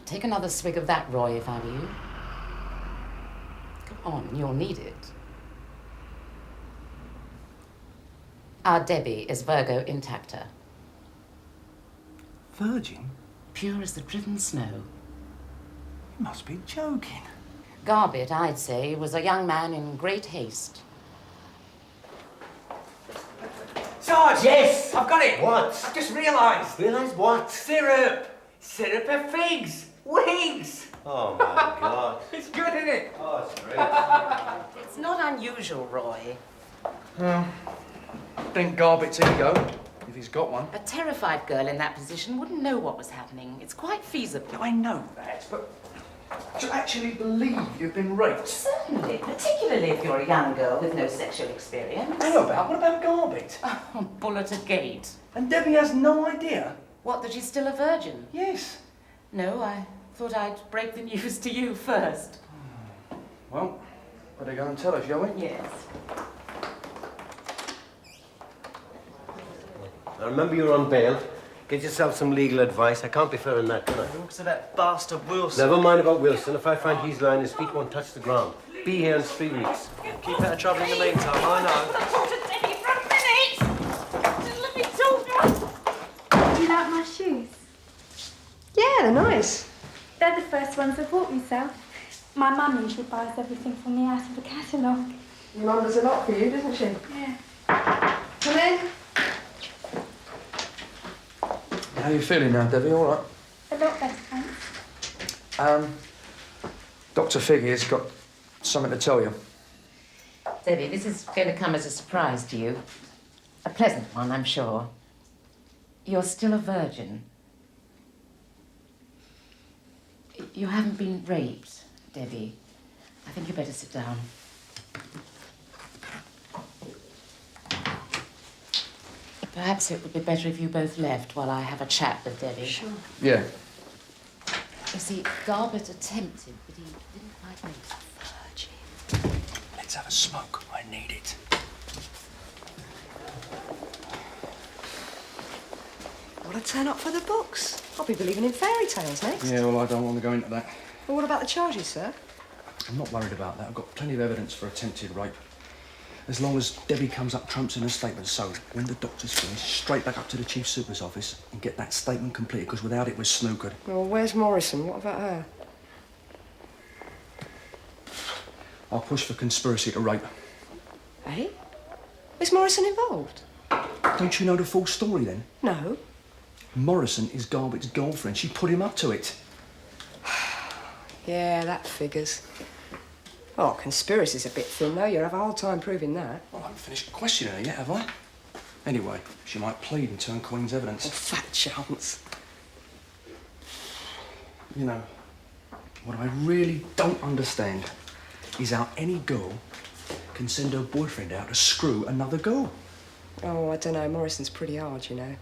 Speaker 14: take another swig of that, Roy, if I were you. Come on, you'll need it. Our Debbie is Virgo intacta.
Speaker 6: Virgin?
Speaker 14: Pure as the driven snow.
Speaker 6: You must be joking.
Speaker 14: Garbett, I'd say, was a young man in great haste.
Speaker 5: Sarge!
Speaker 9: Yes?
Speaker 5: I've got it!
Speaker 9: What?
Speaker 5: I've just realised.
Speaker 9: Realised what?
Speaker 5: Syrup! Syrup of figs! Wings!
Speaker 9: Oh, my God.
Speaker 5: It's good, isn't it?
Speaker 9: Oh, it's great.
Speaker 14: It's not unusual, Roy.
Speaker 6: Well, think Garbett's ego, if he's got one.
Speaker 14: A terrified girl in that position wouldn't know what was happening. It's quite feasible.
Speaker 6: I know that, but to actually believe you've been raped.
Speaker 14: Certainly, particularly if you're a young girl with no sexual experience.
Speaker 6: What about Garbett?
Speaker 14: Oh, bull at a gate.
Speaker 6: And Debbie has no idea?
Speaker 14: What, that she's still a virgin?
Speaker 6: Yes.
Speaker 14: No, I thought I'd break the news to you first.
Speaker 6: Well, better go and tell her, shall we?
Speaker 14: Yes.
Speaker 9: Now remember you're on bail. Get yourself some legal advice. I can't be fair in that, can I?
Speaker 5: Looks at that bastard Wilson.
Speaker 9: Never mind about Wilson. If I find he's lying, his feet won't touch the ground. Be here in 3 weeks.
Speaker 5: Keep out of trouble in the meantime, I
Speaker 13: Let me talk.
Speaker 10: Do you like my shoes?
Speaker 16: Yeah, they're nice.
Speaker 10: They're the first ones I bought myself. My mum usually buys everything for me out of the catalogue.
Speaker 16: Your mum does a lot for you, doesn't she?
Speaker 10: Yeah.
Speaker 16: Come in.
Speaker 6: How are you feeling now, Debbie? All right?
Speaker 10: A lot better, thanks.
Speaker 6: Dr. Figgy's got something to tell you.
Speaker 14: Debbie, this is going to come as a surprise to you. A pleasant one, I'm sure. You're still a virgin. You haven't been raped, Debbie. I think you better sit down. Perhaps it would be better if you both left while I have a chat with Debbie.
Speaker 15: Sure.
Speaker 6: Yeah.
Speaker 14: You see, Garbett attempted, but he didn't quite make it. Virgin.
Speaker 6: Let's have a smoke. I need it.
Speaker 16: What a turn up for the books. I'll be believing in fairy tales next.
Speaker 6: Yeah, well, I don't want to go into that.
Speaker 16: Well, what about the charges, sir?
Speaker 6: I'm not worried about that. I've got plenty of evidence for attempted rape. As long as Debbie comes up trumps in her statement. So, when the doctor's finished, straight back up to the Chief Super's office and get that statement completed, because without it, we're snookered.
Speaker 16: Well, where's Morrison? What about her?
Speaker 6: I'll push for conspiracy to rape.
Speaker 16: Eh? Is Morrison involved?
Speaker 6: Don't you know the full story, then?
Speaker 16: No.
Speaker 6: Morrison is Garbett's girlfriend. She put him up to it.
Speaker 16: Yeah, that figures. Oh, conspiracy's a bit thin, though. You'll have a hard time proving that.
Speaker 6: Well, I haven't finished questioning her yet, have I? Anyway, she might plead and turn Queen's evidence.
Speaker 16: A fat chance.
Speaker 6: You know, what I really don't understand is how any girl can send her boyfriend out to screw another girl.
Speaker 16: Oh, I don't know. Morrison's pretty hard, you know.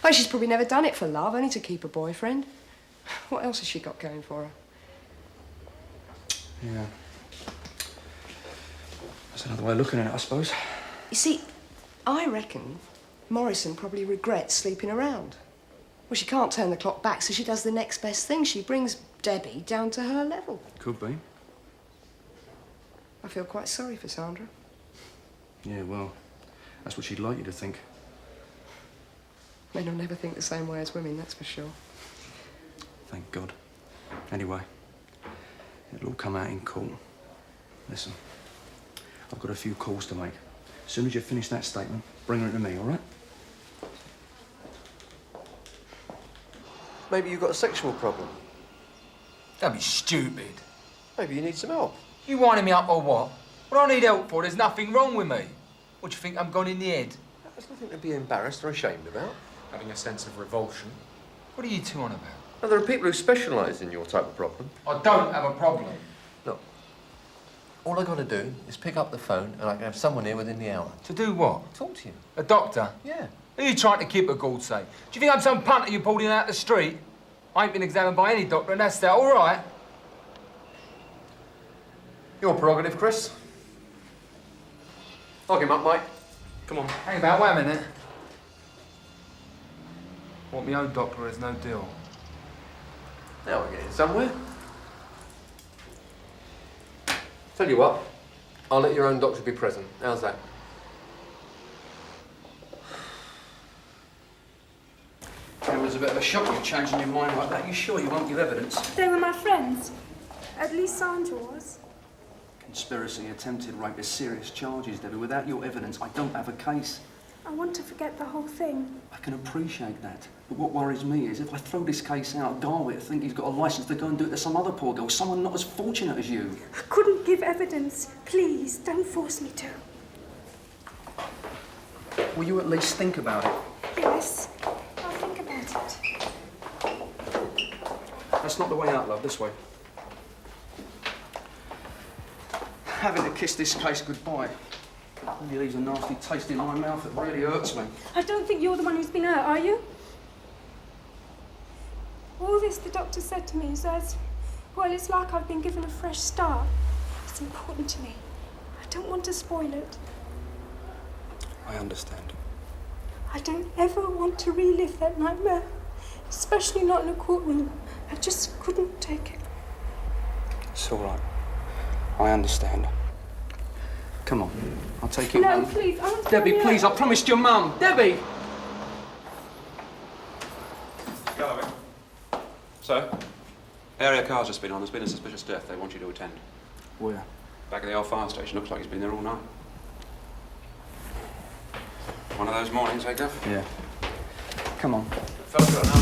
Speaker 16: Oh, she's probably never done it for love, only to keep a boyfriend. What else has she got going for her?
Speaker 6: Yeah. That's another way of looking at it, I suppose.
Speaker 16: You see, I reckon Morrison probably regrets sleeping around. Well, she can't turn the clock back, so she does the next best thing. She brings Debbie down to her level.
Speaker 6: Could be.
Speaker 16: I feel quite sorry for Sandra.
Speaker 6: Yeah, well, that's what she'd like you to think.
Speaker 16: Men will never think the same way as women, that's for sure.
Speaker 6: Thank God. Anyway, it'll all come out in court. Listen, I've got a few calls to make. As soon as you finish that statement, bring her to me, all right?
Speaker 4: Maybe you've got a sexual problem.
Speaker 3: Don't be stupid.
Speaker 4: Maybe you need some help.
Speaker 3: You winding me up or what? What I need help for, there's nothing wrong with me. What do you think, I'm gone in the head?
Speaker 4: There's nothing to be embarrassed or ashamed about.
Speaker 3: Having a sense of revulsion. What are you two on about?
Speaker 4: Now, there are people who specialise in your type of problem.
Speaker 3: I don't have a problem.
Speaker 4: Look, all I've got to do is pick up the phone and I can have someone here within the hour.
Speaker 3: To do what?
Speaker 4: Talk to you.
Speaker 3: A doctor?
Speaker 4: Yeah.
Speaker 3: Who are you trying to keep, for God's sake? Do you think I'm some punter you pulled in out the street? I ain't been examined by any doctor and that's that, all right?
Speaker 4: Your prerogative, Chris. Lock him up, mate. Come on.
Speaker 3: Hang about, wait a minute. What me own doctor is no deal.
Speaker 4: Now we're getting somewhere. Tell you what, I'll let your own doctor be present. How's that?
Speaker 6: It was a bit of a shock you changing your mind like that. You sure you won't give evidence?
Speaker 10: They were my friends. At least Sandra was.
Speaker 6: Conspiracy, attempted rape, there's serious charges, Debbie. Without your evidence, I don't have a case.
Speaker 10: I want to forget the whole thing.
Speaker 6: I can appreciate that. But what worries me is if I throw this case out, Darwin will think he's got a licence to go and do it to some other poor girl, someone not as fortunate as you.
Speaker 10: I couldn't give evidence. Please, don't force me to.
Speaker 6: Will you at least think about it?
Speaker 10: Yes, I'll think about it.
Speaker 6: That's not the way out, love. This way. Having to kiss this case goodbye really leaves a nasty taste in my mouth that really hurts me.
Speaker 10: I don't think you're the one who's been hurt, are you? All this the doctor said to me says, well, it's like I've been given a fresh start. It's important to me. I don't want to spoil it.
Speaker 6: I understand.
Speaker 10: I don't ever want to relive that nightmare, especially not in a courtroom. I just couldn't take it.
Speaker 6: It's all right. I understand. Come on, I'll take you home.
Speaker 10: No, please, I want to
Speaker 6: Debbie,
Speaker 10: hurry
Speaker 6: please,
Speaker 10: up.
Speaker 6: I promised your mum. Debbie!
Speaker 1: Galloway. So? Area car's just been on. There's been a suspicious death. They want you to attend.
Speaker 6: Where?
Speaker 1: Back at the old fire station. Looks like he's been there all night. One of those mornings, eh, Guff?
Speaker 6: Yeah. Come on.
Speaker 1: Fella's got an